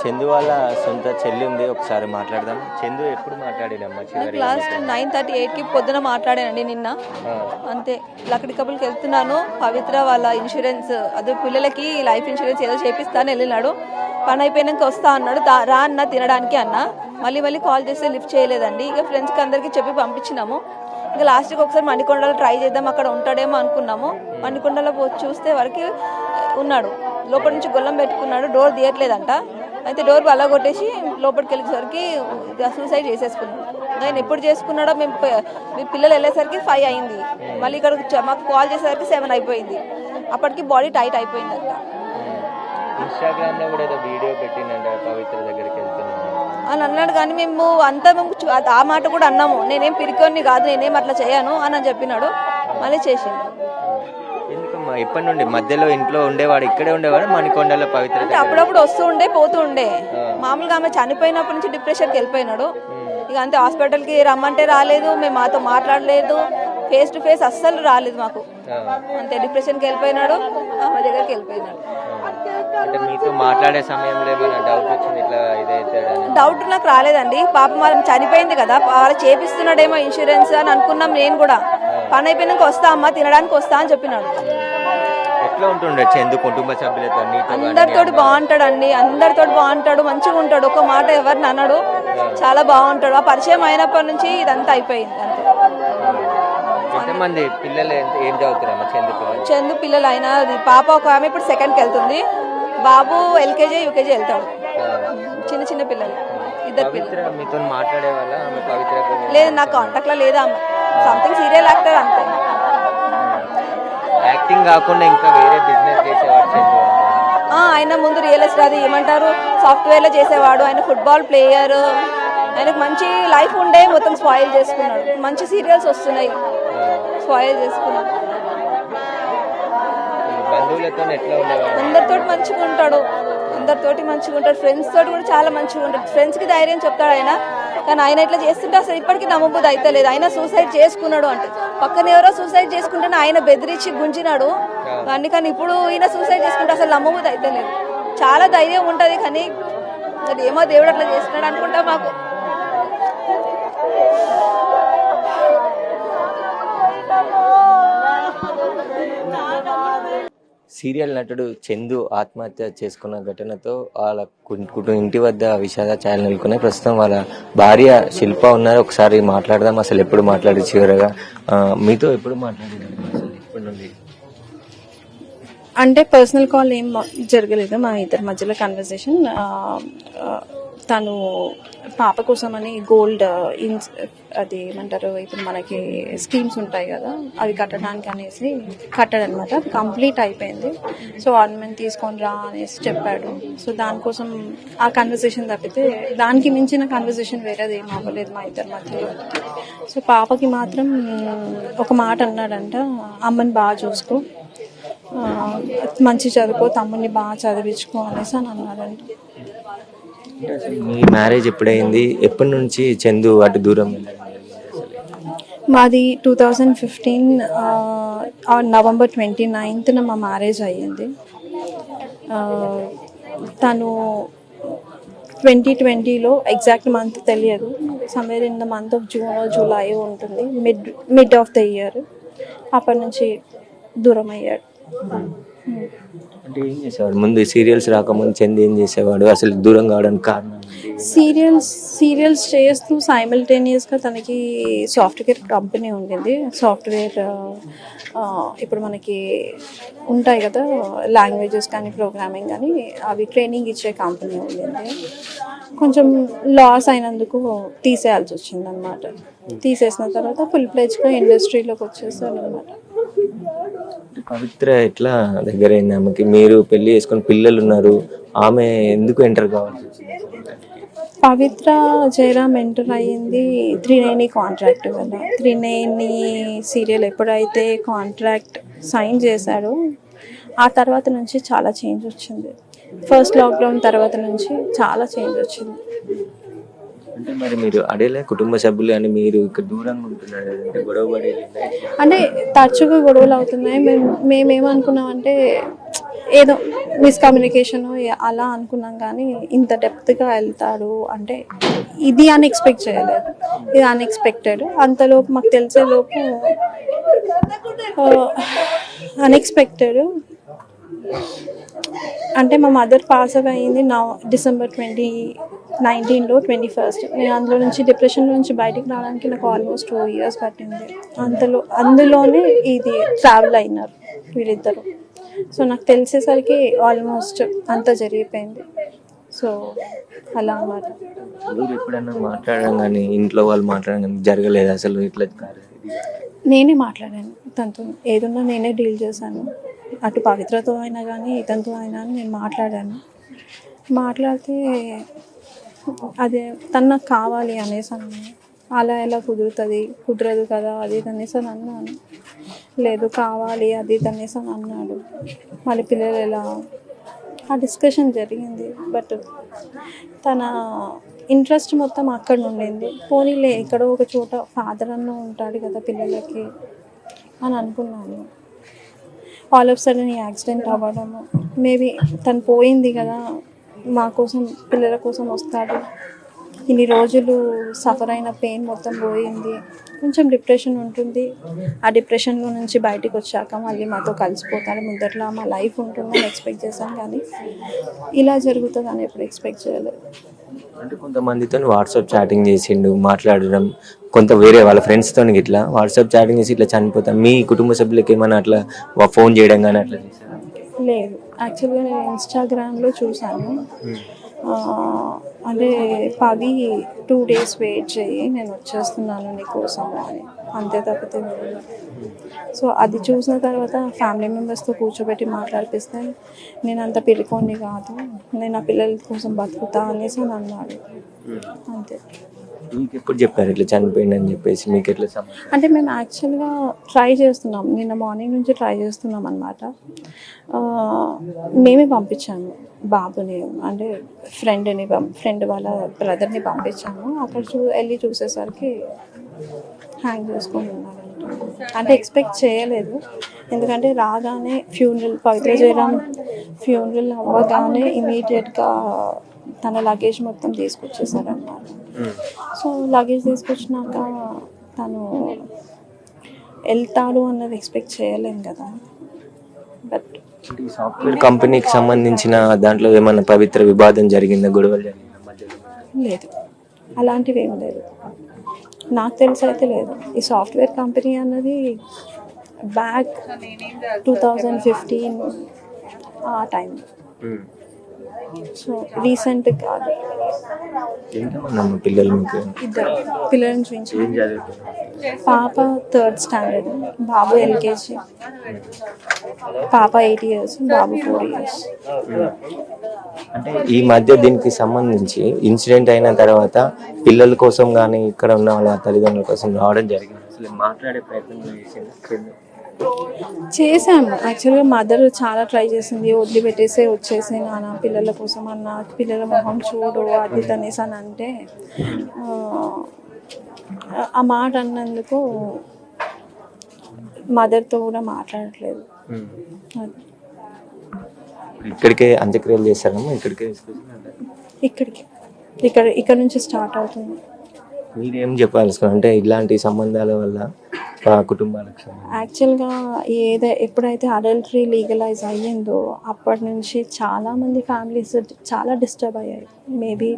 చందు వాళ్ళ సొంత చెల్లి ఉంది, ఒకసారి మాట్లాడదాం. చందు ఎప్పుడు మాట్లాడినమ్మా చివరి? లాస్ట్ 9:38కి పొద్దున మాట్లాడానండి నిన్న. అంతే, లక్కడి కపుల్కి వెళ్తున్నాను, పవిత్ర వాళ్ళ ఇన్సూరెన్స్ అదే పిల్లలకి లైఫ్ ఇన్సూరెన్స్ ఏదో చేపిస్తాను వెళ్ళినాడు. పని అయిపోయినాక వస్తా అన్నాడు. రా అన్న తినడానికి అన్న. మళ్ళీ కాల్ చేస్తే లిఫ్ట్ చేయలేదండి. ఇక ఫ్రెండ్స్కి అందరికీ చెప్పి పంపించినాము. ఇంకా లాస్ట్కి ఒకసారి మణికొండలో ట్రై చేద్దాం, అక్కడ ఉంటాడేమో అనుకున్నాము. మణికొండలో వస్తే వరకు ఉన్నాడు. లోపల నుంచి గొల్లం పెట్టుకున్నాడు, డోర్ తీయట్లేదంట. అయితే డోర్ అలా కొట్టేసి లోపలికి వెళ్ళేసరికి సూసైడ్ చేసేసుకున్నాడు. ఆయన ఎప్పుడు చేసుకున్నాడో మీ పిల్లలు వెళ్ళేసరికి 5 అయింది. మళ్ళీ ఇక్కడ మాకు కాల్ చేసేసరికి 7 అయిపోయింది. అప్పటికి బాడీ టైట్ అయిపోయిందంట. ఇన్స్టాగ్రామ్ లో కూడా ఏదో వీడియో పెట్టిందంట పవిత్ర దగ్గరికి వెళ్తున్నాను అని అన్నాడు. కానీ మేము ఆ మాట కూడా అన్నాము, నేనేం పిరికోని కాదు, నేనేం అట్లా చేయను అని చెప్పినాడు. మళ్ళీ చేసిండు. ఎందుకమ్మా ఇప్పటి నుండి మధ్యలో ఇంట్లో ఉండేవాడు, ఇక్కడే ఉండేవాడు మణికొండలో పవిత్ర? అంటే అప్పుడప్పుడు వస్తూ ఉండే పోతూ ఉండే. మామూలుగా ఆమె చనిపోయినప్పటి నుంచి డిప్రెషన్కి వెళ్ళిపోయినాడు. ఇక అంతే, హాస్పిటల్కి రమ్మంటే రాలేదు, మేము మాతో మాట్లాడలేదు, ఫేస్ టు ఫేస్ అస్సలు రాలేదు మాకు. అంతే, డిప్రెషన్కి వెళ్ళిపోయినాడు, ఆమె దగ్గరికి వెళ్ళిపోయినాడు. అంటే మీతో మాట్లాడే సమయంలో ఏమైనా డౌట్ వచ్చింది ఇట్లా ఇదైతే? డౌట్ నాకు రాలేదండి. పాపం మనం చనిపోయింది కదా, వాళ్ళు చేపిస్తున్నాడేమో ఇన్సూరెన్స్ అని అనుకున్నాం. నేను కూడా పని అయిపోయినాక వస్తా అమ్మా తినడానికి వస్తా అని చెప్పినాడు. ఎట్లా ఉంటుండే చందు కుటుంబ సభ్యులతో? అందరితోటి బాగుంటాడు అండి, అందరితోటి బాగుంటాడు, మంచిగా ఉంటాడు, ఒక మాట ఎవరిని అన్నాడు, చాలా బాగుంటాడు. ఆ పరిచయం అయినప్పటి నుంచి ఇదంతా అయిపోయింది. అంతే. ఎంతమంది పిల్లలు ఏం చదువుతారమ్మా చందు పిల్లలు అయినా? పాప ఒక ఆమె ఇప్పుడు 2nd వెళ్తుంది, బాబు LKG UKG వెళ్తాడు. చిన్న పిల్లలు, 2 పిల్లలు. మీతో మాట్లాడే వాళ్ళ పవిత్ర? లేదు, నాకు కాంటాక్ట్ లో లేదా. సంథింగ్ సీరియల్ యాక్టర్ అంతే. యాక్టింగ్ కాకుండా ఇంకా వేరే బిజినెస్ చేసేవాడు చందు? ఆయన ముందు రియల్ ఎస్టేట్, అది ఏమంటారు, సాఫ్ట్వేర్ లో చేసేవాడు. ఆయన ఫుట్బాల్ ప్లేయర్. ఆయనకు మంచి లైఫ్ ఉండే, మొత్తం స్పాయిల్ చేసుకున్నాడు. మంచి సీరియల్స్ వస్తున్నాయి, స్పాయిల్ చేసుకున్నాడు. అందరితోటి మంచిగా ఉంటాడు, ఫ్రెండ్స్ తోటి కూడా చాలా మంచిగా ఉంటాడు. ఫ్రెండ్స్ కి ధైర్యం చెప్తాడు ఆయన. కానీ ఆయన ఇట్లా చేస్తుంటే అసలు ఇప్పటికీ నమ్మబుద్ధి అయితే లేదు. ఆయన సూసైడ్ చేసుకున్నాడు అంటే, పక్కన ఎవరో సూసైడ్ చేసుకుంటే ఆయన బెదిరించి గుంజినాడు. కానీ ఇప్పుడు ఈయన సూసైడ్ చేసుకుంటే అసలు నమ్మబుద్ధి అయితే లేదు. చాలా ధైర్యం ఉంటది, కానీ అది ఏమో దేవుడు అట్లా చేస్తున్నాడు అనుకుంటా మాకు. సీరియల్ నటుడు చందు ఆత్మహత్య చేసుకున్న ఘటనతో వాళ్ళ ఇంటి వద్ద విషాద ఛాయలు నెలకొన్నాయి. ప్రస్తుతం వాళ్ళ భార్య శిల్ప ఉన్నారు, ఒకసారి మాట్లాడదాం. అసలు ఎప్పుడు మాట్లాడి చివరగా మీతో ఎప్పుడు మాట్లాడారు? ఇప్పటి నుండి అంటే పర్సనల్ కాల్ ఏం జరగలేదు మా ఇద్దరి మధ్యలో కన్వర్సేషన్. తను పాప కోసమని గోల్డ్ అది ఏమంటారు, ఇప్పుడు మనకి స్కీమ్స్ ఉంటాయి కదా, అవి కట్టడానికి అనేసి కట్టాడనమాట. అది కంప్లీట్ అయిపోయింది. సో ఆర్నమెంట్ తీసుకొని రా అనేసి చెప్పాడు. సో దానికోసం ఆ కన్వర్సేషన్ తప్పితే దానికి మించిన కన్వర్సేషన్ వేరేది ఏం అవ్వలేదు మా ఇద్దరి మధ్యలో. సో పాపకి మాత్రం ఒక మాట అన్నాడంట, అమ్మని బాగా చూసుకో, మంచి చదువుకో, తమ్ముడిని బాగా చదివించుకో అనేసి అని అన్నాడంట. మీ మ్యారేజ్ ఎప్పుడైంది? ఎప్పటి నుంచి చందు అటు దూరం? మాది 2015 November 29th మా మ్యారేజ్ అయ్యింది. తను 2020లో ఎగ్జాక్ట్ మంత్ తెలియదు, somewhere in the month of June July ఉంటుంది, మిడ్ ఆఫ్ ద ఇయర్. అప్పటి నుంచి దూరం అయ్యాడు. అంటే ఏం చేసేవాడు ముందు? సీరియల్స్ రాకముందు చందు ఏం చేసేవాడు? అసలు దూరం కావడానికి కారణం? సీరియల్స్ చేస్తూ సైమల్టేనియస్గా తనకి సాఫ్ట్వేర్ కంపెనీ ఉండింది. సాఫ్ట్వేర్ ఇప్పుడు మనకి ఉంటాయి కదా, లాంగ్వేజెస్ కానీ ప్రోగ్రామింగ్ కానీ అవి ట్రైనింగ్ ఇచ్చే కంపెనీ ఉండింది. కొంచెం లాస్ అయినందుకు తీసేయాల్సి వచ్చింది అనమాట. తీసేసిన తర్వాత ఫుల్ ప్లేజ్గా ఇండస్ట్రీలోకి వచ్చేసాడు అనమాట. పవిత్ర ఎట్లా దగ్గరైంది ఆమెకి? మీరు పెళ్లి చేసుకుని పిల్లలు ఉన్నారు, ఆమె ఎందుకు ఎంటర్ కావాల్సి వచ్చింది? పవిత్ర జయరామ్ ఎంటర్ అయ్యింది త్రినేని కాంట్రాక్ట్ వల్ల. త్రినేని సీరియల్ ఎప్పుడైతే కాంట్రాక్ట్ సైన్ చేశాడో ఆ తర్వాత నుంచి చాలా చేంజ్ వచ్చింది. ఫస్ట్ లాక్డౌన్ తర్వాత నుంచి చాలా చేంజ్ వచ్చింది. అంటే మరి మీరు అడేలే కుటుంబ సభ్యులు అని మీరు ఇక్కడ దూరంగా ఉంటున్నారు అంటే గొడవ పడేది? అంటే తరచుగా గొడవలు అవుతున్నాయి. మేమేమనుకున్నామంటే ఏదో మిస్కమ్యూనికేషన్ అలా అనుకున్నాం, కానీ ఇంత డెప్త్గా వెళ్తాడు అంటే ఇది అన్ఎక్స్పెక్ట్ చేయలేదు. ఇది అన్ఎక్స్పెక్టెడ్. అంతలోపు మాకు తెలిసేలోపు అన్ఎక్స్పెక్టెడ్ అంటే మా మదర్ పాస్ అవే అయింది December 2019లో 21st. నేను అందులో నుంచి డిప్రెషన్లో నుంచి బయటికి రావడానికి నాకు ఆల్మోస్ట్ 2 years పట్టింది. అందులోనే ఇది ట్రావెల్ అయినారు వీళ్ళిద్దరు. సో నాకు తెలిసేసరికి ఆల్మోస్ట్ అంతా జరిగిపోయింది. సో అలా అన్నమాట. మీరు ఎప్పుడైనా మాట్లాడడం కానీ ఇంట్లో వాళ్ళు మాట్లాడడం కానీ జరగలేదు అసలు ఇట్లా? నేనే మాట్లాడాను తనతో, ఏదున్నా నేనే డీల్ చేశాను. అటు పవిత్రతో అయినా కానీ ఇతనితో అయినా నేను మాట్లాడాను. మాట్లాడితే అదే తను నాకు కావాలి అనేసి అన్నాను. అలా ఎలా కుదరదు కదా అది అనేసి అని అన్నాను. లేదు కావాలి అది అనేసి అని అన్నాడు. మళ్ళీ పిల్లలు ఎలా, ఆ డిస్కషన్ జరిగింది. బట్ తన ఇంట్రెస్ట్ మొత్తం అక్కడ ఉండింది. పోనీలే ఎక్కడో ఒక చోట ఫాదర్ అన్న ఉంటాడు కదా పిల్లలకి అని అనుకున్నాను. ఆల్ ఆఫ్ సడన్ ఈ యాక్సిడెంట్ అవ్వడము, మేబీ తను పోయింది కదా మా కోసం పిల్లల కోసం వస్తాడు, ఇన్ని రోజులు సఫర్ అయిన పెయిన్ మొత్తం పోయింది, కొంచెం డిప్రెషన్ ఉంటుంది, ఆ డిప్రెషన్లో నుంచి బయటికి వచ్చాక మళ్ళీ మాతో కలిసిపోతాడు, ముందట్లా మా లైఫ్ ఉంటుందని ఎక్స్పెక్ట్ చేశాను. కానీ ఇలా జరుగుతుందని ఎప్పుడు ఎక్స్పెక్ట్ చేయలేదు. అంటే కొంతమందితో వాట్సాప్ చాటింగ్ చేసిండు, మాట్లాడడం, కొంత వేరే వాళ్ళ ఫ్రెండ్స్తో ఇట్లా వాట్సాప్ చాటింగ్ చేసి ఇట్లా చనిపోతాం. మీ కుటుంబ సభ్యులకి ఏమైనా అట్లా ఫోన్ చేయడం కానీ అట్లా చేశారా? లేదు, యాక్చువల్గా నేను ఇన్స్టాగ్రామ్లో చూశాను. అంటే పవి 2 days వెయిట్ చేయి నేను వచ్చేస్తున్నాను నీకోసం అని, అంతే తప్పితే లేదు. సో అది చూసిన తర్వాత ఫ్యామిలీ మెంబర్స్తో కూర్చోబెట్టి మాట్లాడిపిస్తే నేను అంత పిరికోండి కాదు, నేను ఆ పిల్లల కోసం బతుకుతా అనేసి అని అన్నాడు. అంతే. మీకు ఎప్పుడు చెప్పారు ఇట్లా చనిపోయింది అని చెప్పేసి? మీకు ఎట్లా అంటే మేము యాక్చువల్గా ట్రై చేస్తున్నాం, నిన్న మార్నింగ్ నుంచి ట్రై చేస్తున్నాం అనమాట. మేమే పంపించాము బాబుని, అంటే ఫ్రెండ్ వాళ్ళ బ్రదర్ని పంపించాము. అక్కడ వెళ్ళి చూసేసరికి హ్యాంగ్ చేసుకొని ఉన్నారంట. అంటే ఎక్స్పెక్ట్ చేయలేదు, ఎందుకంటే రాగానే పవిత్ర జయరాం ఫ్యూనరల్ అవ్వగానే ఇమీడియట్గా తన లగేజ్ మొత్తం తీసుకొచ్చేసారన్నమాట. సో లగేజ్ తీసుకొచ్చినాక తను వెళ్తాడు అన్నది ఎక్స్పెక్ట్ చేయలేం కదా. బట్ ఈ సాఫ్ట్వేర్ కంపెనీకి సంబంధించిన దాంట్లో ఏమైనా పవిత్ర వివాదం జరిగిందా, గొడవలు జరిగిందా మధ్యలో? లేదు, అలాంటివి ఏం లేదు, నాకు తెలిసి అయితే లేదు. ఈ సాఫ్ట్వేర్ కంపెనీ అన్నది బ్యాక్ 2015 ఆ టైం. సో రీసెంట్ కాదు. ఎంతమంది పిల్లలు మీకు? ఇద్దరు పిల్లలను చూపించాను. పాప 3rd standard, బాబు LKG. పాప 8 years, బాబు 4 years. అంటే ఈ మధ్య దీనికి సంబంధించి ఇన్సిడెంట్ అయిన తర్వాత పిల్లల కోసం కానీ ఇక్కడ ఉన్న వాళ్ళ తల్లిదండ్రుల కోసం రావడం జరిగింది. అసలు మాట్లాడే ప్రయత్నం చేశాము. యాక్చువల్గా మదర్ చాలా ట్రై చేసింది, వదిలిపెట్టేసే వచ్చేసి నాన్న పిల్లల కోసం అన్న, పిల్లల మొహం చూడు అది అనేసి అని అంటే ఆ మాట అన్నందుకు మదర్తో కూడా మాట్లాడట్లేదు. ఇక్కడికే అంత్యక్రియలు చేస్తారమ్మా? ఇక్కడ నుంచి స్టార్ట్ అవుతుంది. మీరేం చెప్పాల్సుకున్నారు అంటే ఇలాంటి సంబంధాల వల్ల కుటుంబాలకు? యాక్చువల్గా ఎప్పుడైతే అడల్టరీ లీగలైజ్ అయ్యిందో అప్పటి నుంచి చాలామంది ఫ్యామిలీస్ చాలా డిస్టర్బ్ అయ్యాయి. మేబీ